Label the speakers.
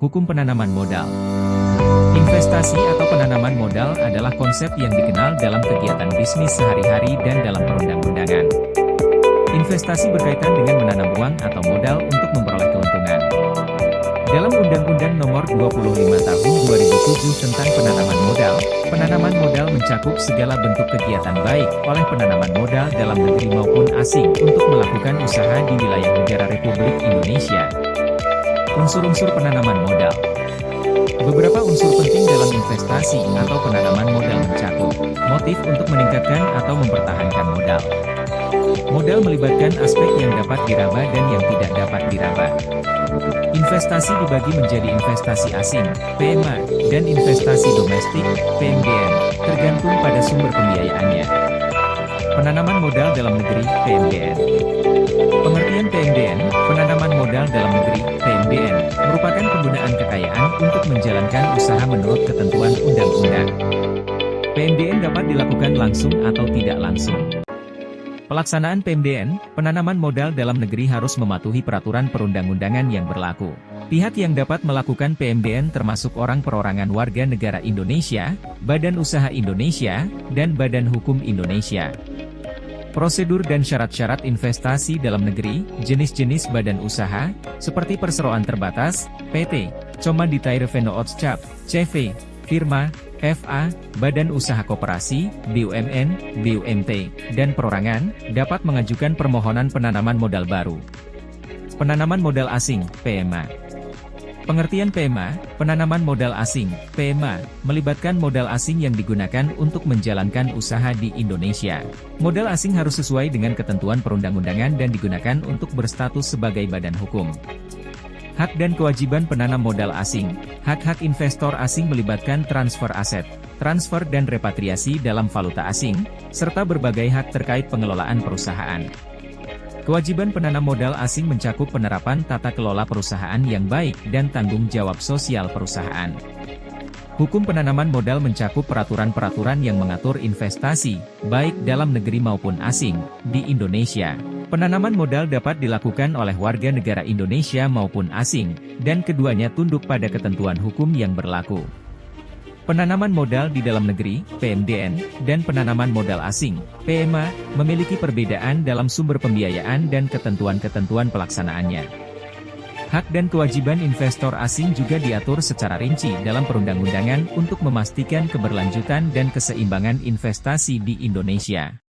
Speaker 1: Hukum penanaman modal. Investasi atau penanaman modal adalah konsep yang dikenal dalam kegiatan bisnis sehari-hari dan dalam perundang-undangan. Investasi berkaitan dengan menanam uang atau modal untuk memperoleh keuntungan. Dalam Undang-Undang Nomor 25 Tahun 2007 tentang penanaman modal mencakup segala bentuk kegiatan baik oleh penanaman modal dalam negeri maupun asing untuk melakukan usaha di wilayah negara Republik Indonesia. Unsur-unsur penanaman modal. Beberapa unsur penting dalam investasi atau penanaman modal mencakup motif untuk meningkatkan atau mempertahankan modal. Modal melibatkan aspek yang dapat diraba dan yang tidak dapat diraba. Investasi dibagi menjadi investasi asing, PMA, dan investasi domestik, PMDN, tergantung pada sumber pembiayaannya. Penanaman modal dalam negeri, PMDN. Pengertian PMDN, penanaman modal dalam negeri, PMDN, merupakan penggunaan kekayaan untuk menjalankan usaha menurut ketentuan undang-undang. PMDN dapat dilakukan langsung atau tidak langsung. Pelaksanaan PMDN, penanaman modal dalam negeri harus mematuhi peraturan perundang-undangan yang berlaku. Pihak yang dapat melakukan PMDN termasuk orang perorangan warga negara Indonesia, Badan Usaha Indonesia, dan Badan Hukum Indonesia. Prosedur dan syarat-syarat investasi dalam negeri, jenis-jenis badan usaha, seperti perseroan terbatas, PT, Commanditaire-Vennootschap, CV, firma, FA, badan usaha koperasi, BUMN, BUMT, dan perorangan, dapat mengajukan permohonan penanaman modal baru. Penanaman modal asing, PMA. Pengertian PMA, penanaman modal asing, PMA, melibatkan modal asing yang digunakan untuk menjalankan usaha di Indonesia. Modal asing harus sesuai dengan ketentuan perundang-undangan dan digunakan untuk berstatus sebagai badan hukum. Hak dan kewajiban penanam modal asing. Hak-hak investor asing melibatkan transfer aset, transfer dan repatriasi dalam valuta asing, serta berbagai hak terkait pengelolaan perusahaan. Kewajiban penanam modal asing mencakup penerapan tata kelola perusahaan yang baik dan tanggung jawab sosial perusahaan. Hukum penanaman modal mencakup peraturan-peraturan yang mengatur investasi, baik dalam negeri maupun asing, di Indonesia. Penanaman modal dapat dilakukan oleh warga negara Indonesia maupun asing, dan keduanya tunduk pada ketentuan hukum yang berlaku. Penanaman modal di dalam negeri, PMDN, dan penanaman modal asing, PMA, memiliki perbedaan dalam sumber pembiayaan dan ketentuan-ketentuan pelaksanaannya. Hak dan kewajiban investor asing juga diatur secara rinci dalam perundang-undangan untuk memastikan keberlanjutan dan keseimbangan investasi di Indonesia.